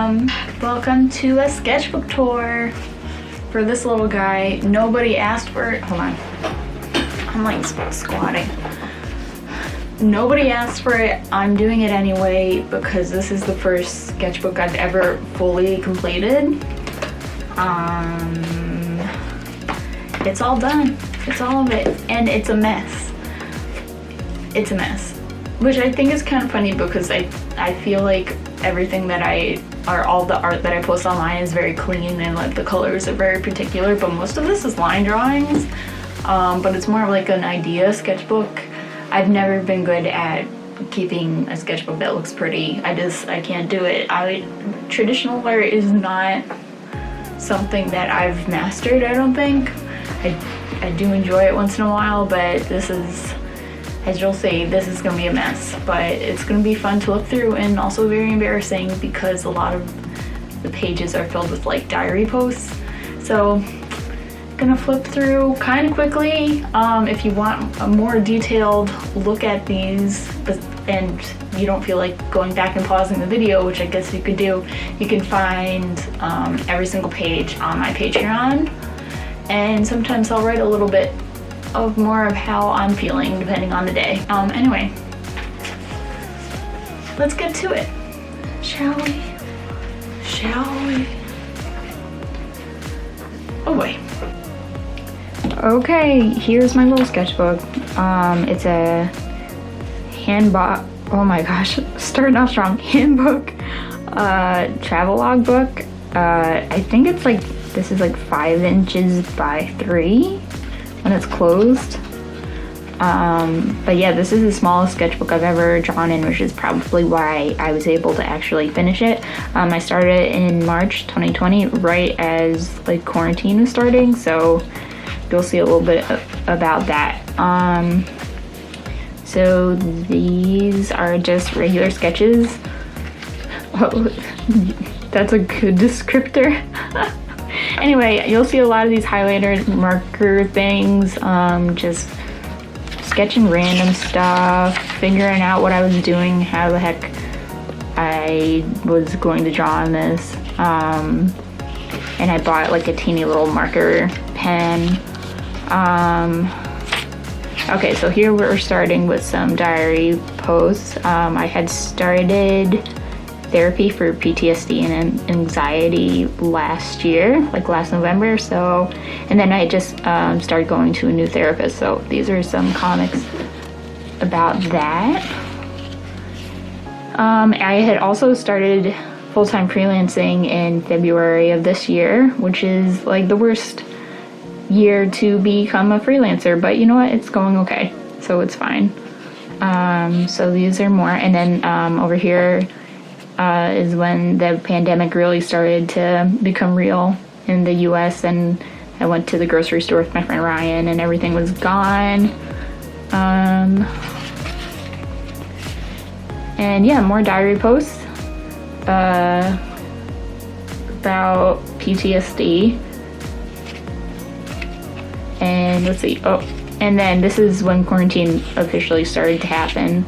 Welcome to a sketchbook tour for this little guy. Nobody asked for it. Hold on. I'm like squatting. Nobody asked for it. I'm doing it anyway because this is the first sketchbook I've ever fully completed. It's all done. It's all of it. And it's a mess. It's a mess. Which I think is kind of funny because I feel like everything that all the art that I post online is very clean and like the colors are very particular, but most of this is line drawings. But it's more of like an idea sketchbook. I've never been good at keeping a sketchbook that looks pretty. I can't do it. Traditional art is not something that I've mastered, I don't think. I do enjoy it once in a while, but this is, as you'll see, this is gonna be a mess, but it's gonna be fun to look through and also very embarrassing because a lot of the pages are filled with like diary posts. So gonna flip through kind of quickly. If you want a more detailed look at these and you don't feel like going back and pausing the video, which I guess you could do, you can find every single page on my Patreon. And sometimes I'll write a little bit of more of how I'm feeling depending on the day. Anyway, let's get to it, shall we? Shall we? Oh boy. Okay, here's my little sketchbook. It's a handbook. Oh my gosh, starting off strong. Handbook, travelogue book. I think it's like, this is like 5 inches by 3 when it's closed. But yeah, this is the smallest sketchbook I've ever drawn in, which is probably why I was able to actually finish it. I started in March 2020, right as like quarantine was starting, so you'll see a little bit about that. So these are just regular sketches. Oh, that's a good descriptor. Anyway, you'll see a lot of these highlighter marker things, just sketching random stuff, figuring out what I was doing, how the heck I was going to draw on this. And I bought like a teeny little marker pen. Okay, so here we're starting with some diary posts. I had started therapy for PTSD and anxiety last year, like last November, so, and then I just started going to a new therapist, so these are some comics about that. I had also started full-time freelancing in February of this year, which is like the worst year to become a freelancer, but you know what, it's going okay, so it's fine. So these are more, and then over here is when the pandemic really started to become real in the US, and I went to the grocery store with my friend Ryan and everything was gone. And yeah, more diary posts about PTSD. And let's see, oh, and then this is when quarantine officially started to happen,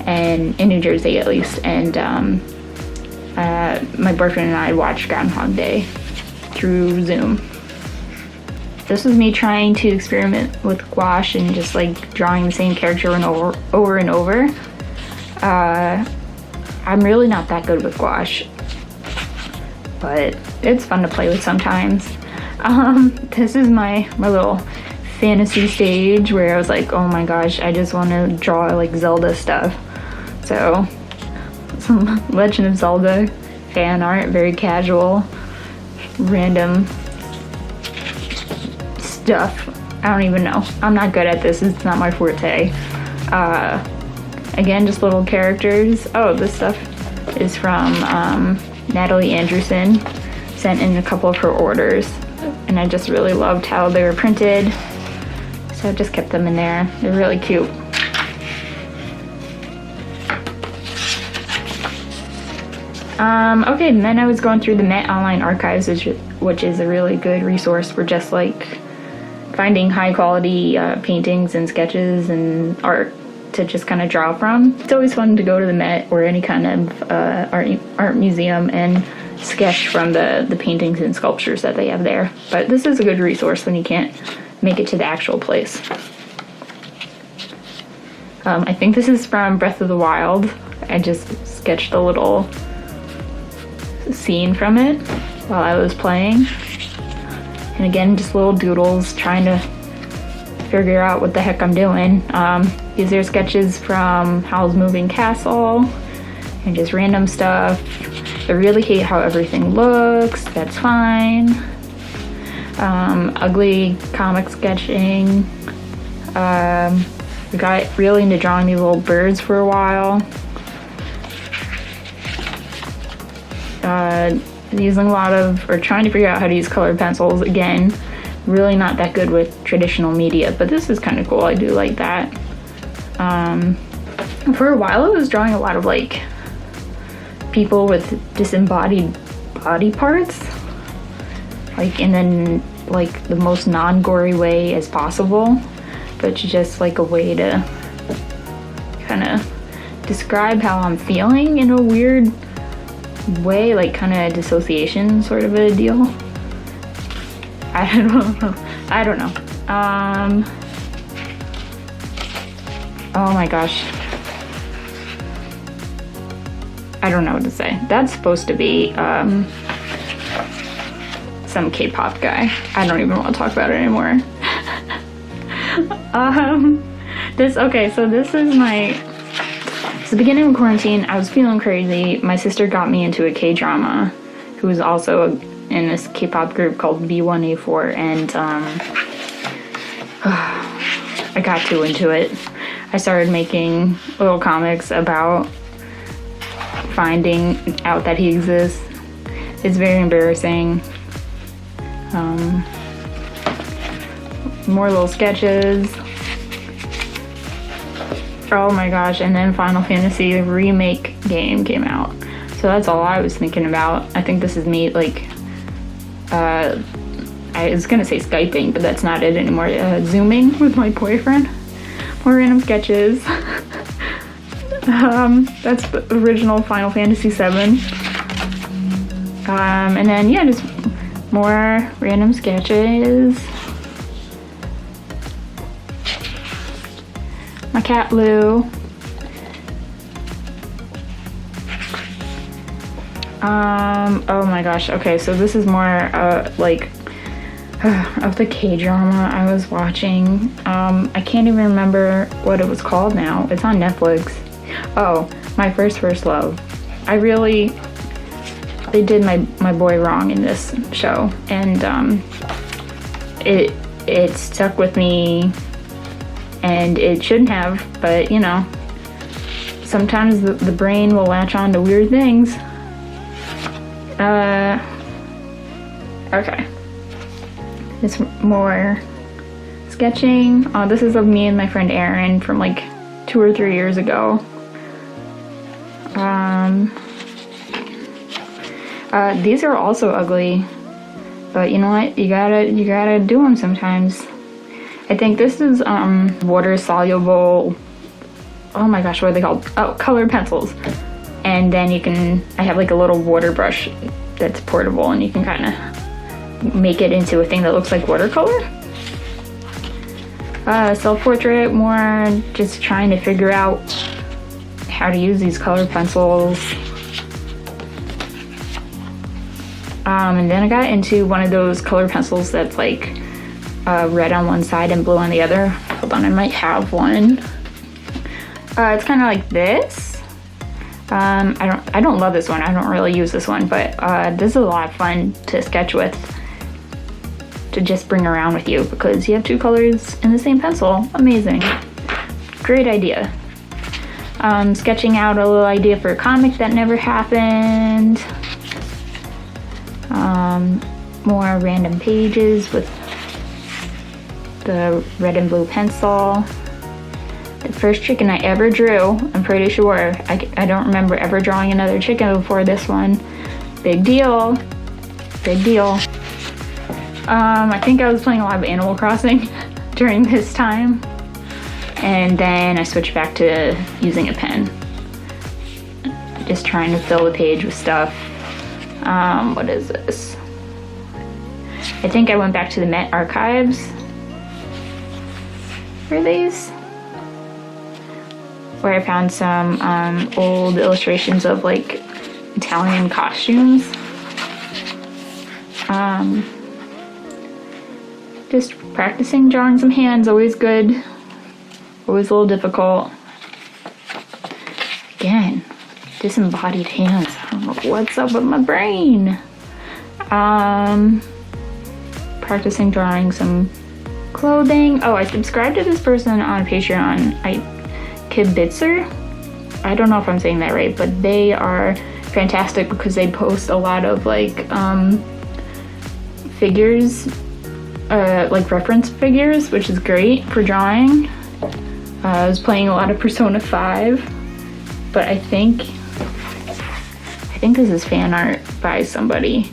and in New Jersey at least, and my boyfriend and I watched Groundhog Day through Zoom. This was me trying to experiment with gouache and just like drawing the same character over and over. I'm really not that good with gouache, but it's fun to play with sometimes. This is my little fantasy stage where I was like, oh my gosh, I just want to draw like Zelda stuff. So some Legend of Zelda fan art, very casual, random stuff. I don't even know. I'm not good at this. It's not my forte. Again, just little characters. Oh, this stuff is from Natalie Anderson. Sent in a couple of her orders, and I just really loved how they were printed, so I just kept them in there. They're really cute. Okay, and then I was going through the Met Online Archives, which is a really good resource for just like finding high quality paintings and sketches and art to just kind of draw from. It's always fun to go to the Met or any kind of art museum and sketch from the paintings and sculptures that they have there. But this is a good resource when you can't make it to the actual place. I think this is from Breath of the Wild. I just sketched a little scene from it while I was playing. And again, just little doodles, trying to figure out what the heck I'm doing. These are sketches from Howl's Moving Castle and just random stuff. I really hate how everything looks. That's fine. Ugly comic sketching. I got really into drawing these little birds for a while. Using a lot of, or trying to figure out how to use colored pencils. Again, really not that good with traditional media, but this is kind of cool. I do like that. For a while I was drawing a lot of like people with disembodied body parts, like in then like the most non-gory way as possible, but just like a way to kind of describe how I'm feeling in a weird way, like kind of dissociation sort of a deal. I don't know. Oh my gosh. I don't know what to say. That's supposed to be some K-pop guy. I don't even want to talk about it anymore. So this is it's the beginning of quarantine. I was feeling crazy. My sister got me into a K-drama, who was also in this K-pop group called B1A4, and I got too into it. I started making little comics about finding out that he exists. It's very embarrassing. More little sketches. Oh my gosh, and then Final Fantasy remake game came out. So that's all I was thinking about. I think this is me, like, I was gonna say Skyping, but that's not it anymore. Zooming with my boyfriend. More random sketches. That's the original Final Fantasy VII. And then, yeah, just more random sketches. My cat Lou. Oh my gosh. Okay, so this is more like of the K-drama I was watching. I can't even remember what it was called now. It's on Netflix. Oh, My First Love. They did my boy wrong in this show, and it stuck with me, and it shouldn't have, but you know, sometimes the brain will latch on to weird things. Okay. It's more sketching. This is of me and my friend Erin from like 2 or 3 years ago. These are also ugly, but you know what? You gotta do them sometimes. I think this is water soluble. Oh my gosh, what are they called? Oh, colored pencils. And then I have like a little water brush that's portable, and you can kind of make it into a thing that looks like watercolor. Self-portrait, more just trying to figure out how to use these colored pencils. And then I got into one of those color pencils that's like red on one side and blue on the other. Hold on, I might have one. It's kind of like this. I don't love this one. I don't really use this one, but this is a lot of fun to sketch with, to just bring around with you, because you have 2 colors in the same pencil. Amazing. Great idea. Sketching out a little idea for a comic that never happened. More random pages with the red and blue pencil. The first chicken I ever drew, I'm pretty sure. I don't remember ever drawing another chicken before this one. Big deal. Big deal. I think I was playing a lot of Animal Crossing during this time. And then I switched back to using a pen. Just trying to fill the page with stuff. What is this? I think I went back to the Met archives for these, where I found some old illustrations of like Italian costumes. Just practicing drawing some hands, always good, always a little difficult. Again, disembodied hands. I don't know what's up with my brain. Practicing drawing some clothing. Oh, I subscribed to this person on Patreon, Kibitzer. I don't know if I'm saying that right, but they are fantastic because they post a lot of like figures, like reference figures, which is great for drawing. I was playing a lot of Persona 5, but I think this is fan art by somebody,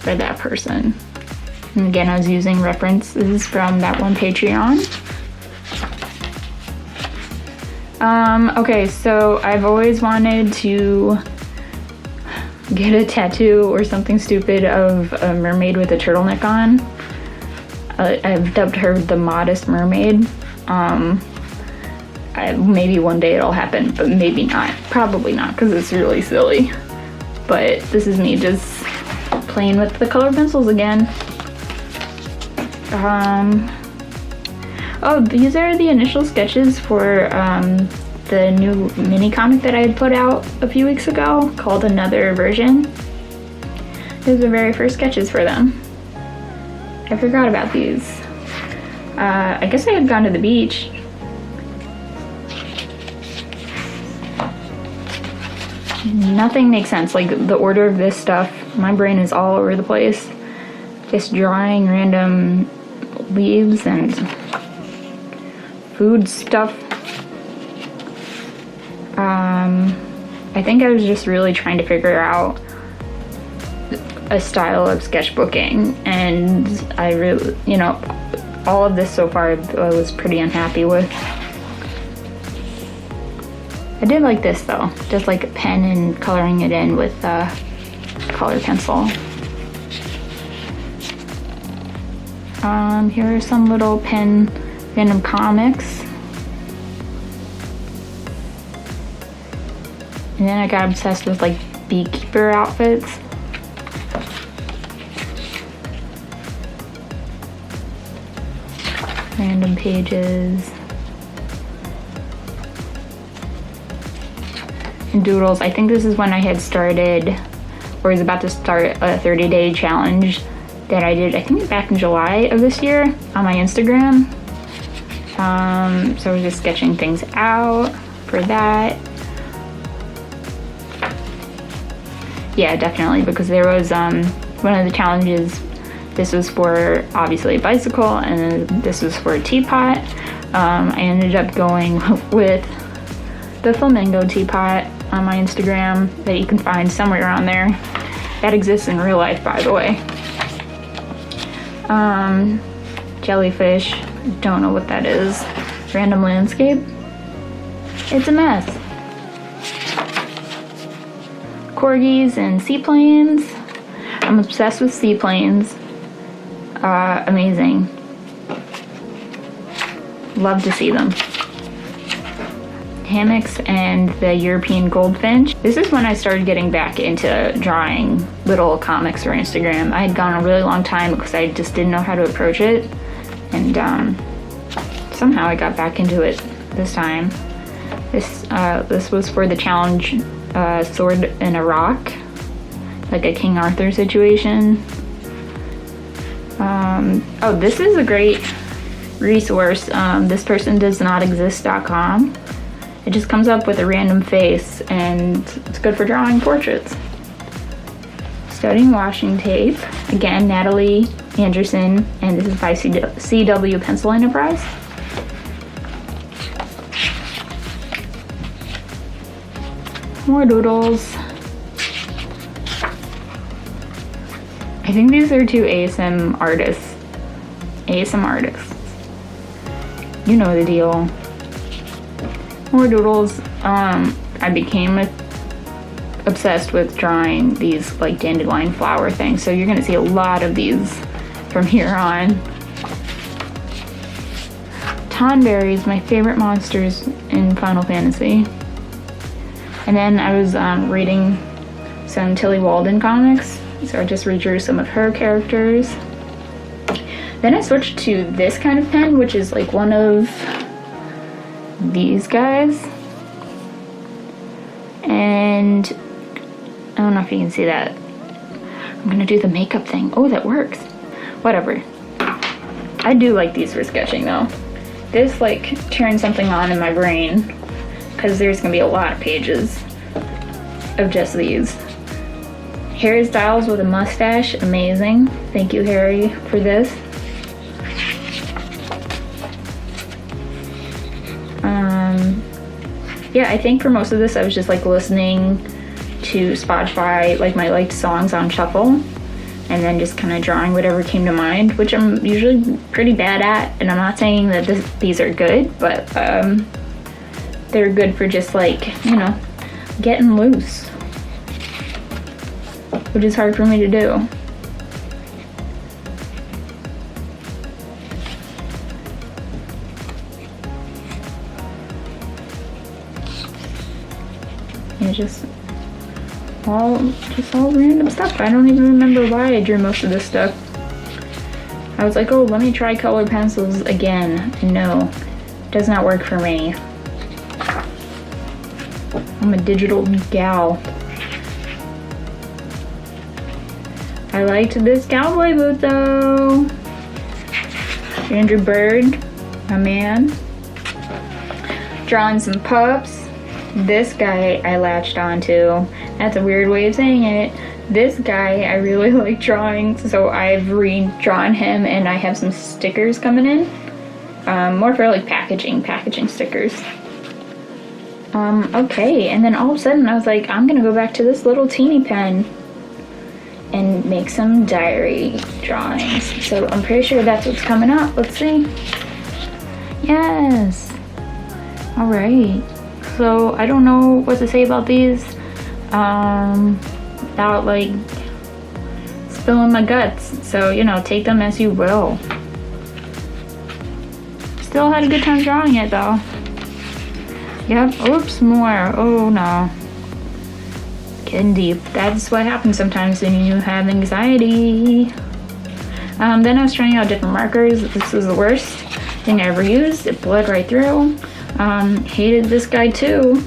by that person. And again, I was using references from that one Patreon. Okay, so I've always wanted to get a tattoo or something stupid of a mermaid with a turtleneck on. I've dubbed her the Modest Mermaid. Maybe one day it'll happen, but maybe not. Probably not, because it's really silly. But this is me just playing with the color pencils again. Oh, these are the initial sketches for the new mini comic that I had put out a few weeks ago called Another Version. These are the very first sketches for them. I forgot about these. I guess I had gone to the beach. Nothing makes sense. Like the order of this stuff, my brain is all over the place. Just drawing random leaves and food stuff. I think I was just really trying to figure out a style of sketchbooking, and I really, all of this so far I was pretty unhappy with. I did like this though, just like a pen and coloring it in with a color pencil. Here are some little pen random comics. And then I got obsessed with like beekeeper outfits. Random pages. And doodles. I think this is when I had started, or was about to start, a 30-day challenge that I did, I think back in July of this year on my Instagram. So I was just sketching things out for that. Yeah, definitely, because there was one of the challenges, this was for obviously a bicycle, and this was for a teapot. I ended up going with the flamingo teapot on my Instagram that you can find somewhere around there. That exists in real life, by the way. Jellyfish, don't know what that is. Random landscape. It's a mess. Corgis and seaplanes. I'm obsessed with seaplanes. Amazing. Love to see them. Hammocks and the European goldfinch. This is when I started getting back into drawing little comics for Instagram. I had gone a really long time because I just didn't know how to approach it, and somehow I got back into it this time. This was for the challenge Sword in a Rock, like a King Arthur situation. Oh, this is a great resource. This person does not exist.com. It just comes up with a random face, and it's good for drawing portraits. Studying washing tape. Again, Natalie Anderson, and this is by CW Pencil Enterprise. More doodles. I think these are two ASM artists. You know the deal. More doodles. I became obsessed with drawing these like dandelion flower things, so you're gonna see a lot of these from here on. Tonberries, my favorite monsters in Final Fantasy. And then I was reading some Tilly Walden comics, so I just redrew some of her characters. Then I switched to this kind of pen, which is like one of these guys. And I don't know if you can see that. I'm gonna do the makeup thing. Oh, that works. Whatever. I do like these for sketching though. This like turns something on in my brain because there's gonna be a lot of pages of just these. Harry Styles with a mustache, amazing. Thank you, Harry, for this. Yeah, I think for most of this I was just like listening to Spotify, like my liked songs on shuffle, and then just kind of drawing whatever came to mind, which I'm usually pretty bad at. And I'm not saying that these are good, but they're good for just like, you know, getting loose, which is hard for me to do. And just all random stuff. I don't even remember why I drew most of this stuff. I was like, oh, let me try colored pencils again. No, does not work for me. I'm a digital gal. I liked this cowboy boot though. Andrew Bird, my man. Drawing some pups. This guy I latched onto. That's a weird way of saying it. This guy I really like drawing, so I've redrawn him, and I have some stickers coming in. More for like packaging stickers. Okay, and then all of a sudden I was like, I'm gonna go back to this little teeny pen and make some diary drawings. So I'm pretty sure that's what's coming up. Let's see. Yes. All right. So I don't know what to say about these without like spilling my guts. So, you know, take them as you will. Still had a good time drawing it though. Yep, oops, more. Oh no. Getting deep. That's what happens sometimes when you have anxiety. Then I was trying out different markers. This was the worst thing I ever used. It bled right through. Hated this guy too.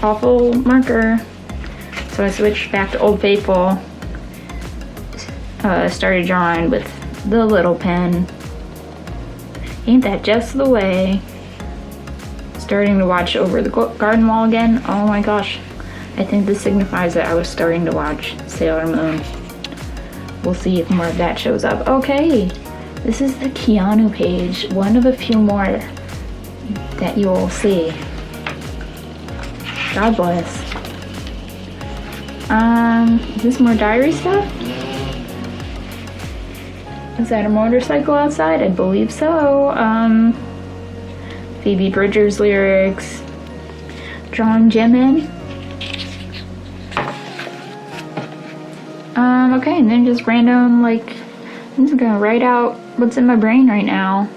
Awful marker. So I switched back to Old Faithful. Started drawing with the little pen. Ain't that just the way? Starting to watch Over the Garden Wall again. Oh my gosh. I think this signifies that I was starting to watch Sailor Moon. We'll see if more of that shows up. Okay. This is the Keanu page. One of a few more that you will see. God bless. Is this more diary stuff? Is that a motorcycle outside? I believe so. Phoebe Bridgers lyrics. Drawing Jimin. Okay, and then just random, like, I'm just gonna write out what's in my brain right now.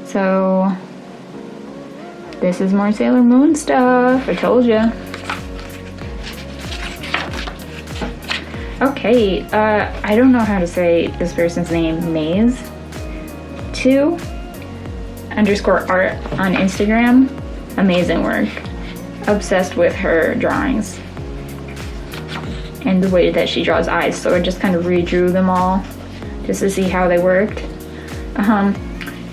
So, this is more Sailor Moon stuff, I told ya. Okay, I don't know how to say this person's name, Maze. 2_art on Instagram. Amazing work. Obsessed with her drawings and the way that she draws eyes, so I just kind of redrew them all just to see how they worked.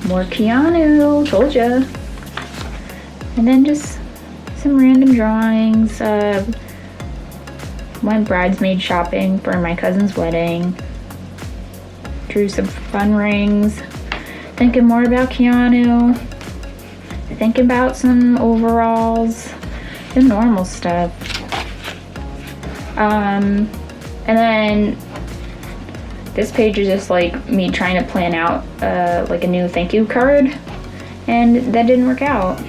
More Keanu, told ya. And then just some random drawings. Went bridesmaid shopping for my cousin's wedding. Drew some fun rings. Thinking more about Keanu. Thinking about some overalls. The normal stuff. And then this page is just like me trying to plan out like a new thank you card, and that didn't work out.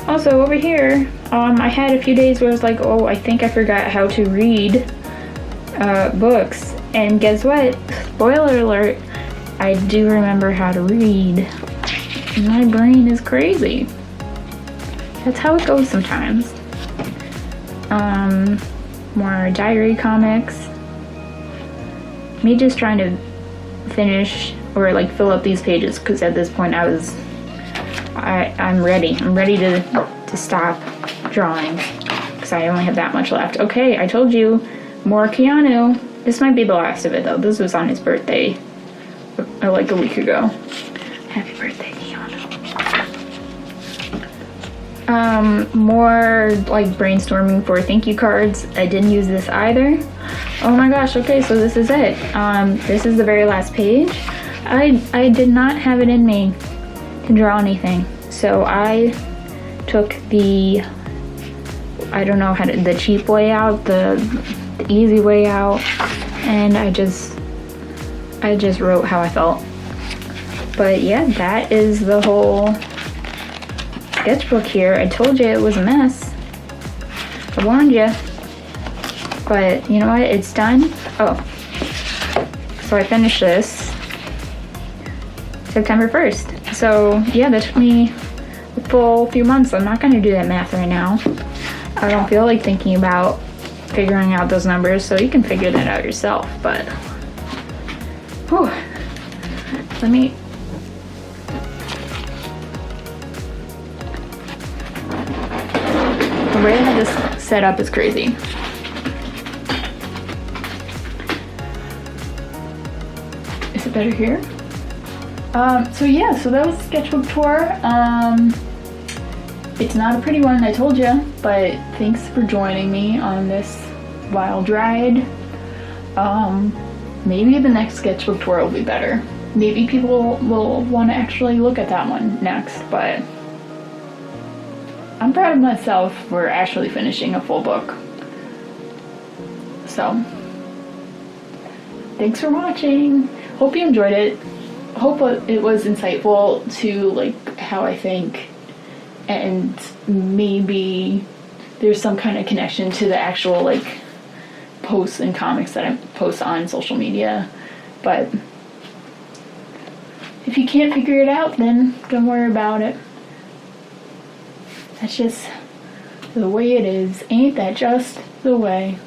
Also over here I had a few days where I was like, oh, I think I forgot how to read books. And guess what? Spoiler alert, I do remember how to read. My brain is crazy. That's how it goes sometimes. More diary comics. Me just trying to finish or like fill up these pages, because at this point I'm ready. I'm ready to stop drawing because I only have that much left. Okay, I told you, more Keanu. This might be the last of it though. This was on his birthday like a week ago. Happy birthday, Keanu. More like brainstorming for thank you cards. I didn't use this either. Oh my gosh, okay, so this is it. This is the very last page. I did not have it in me to draw anything. So I took the, I don't know how to, the cheap way out, the easy way out, and I just wrote how I felt. But yeah, that is the whole sketchbook here. I told you it was a mess. I warned you. But you know what? It's done. Oh. So I finished this September 1st. So yeah, that took me a full few months. I'm not going to do that math right now. I don't feel like thinking about figuring out those numbers, so you can figure that out yourself. But whew, let me. The way I have this set up is crazy. Is it better here? So yeah, so that was the sketchbook tour. It's not a pretty one, I told you, but thanks for joining me on this wild ride. Maybe the next sketchbook tour will be better. Maybe people will want to actually look at that one next, but I'm proud of myself for actually finishing a full book. So, thanks for watching. Hope you enjoyed it. Hope it was insightful to like how I think, and maybe there's some kind of connection to the actual like posts and comics that I post on social media. But if you can't figure it out, then don't worry about it. That's just the way it is. Ain't that just the way?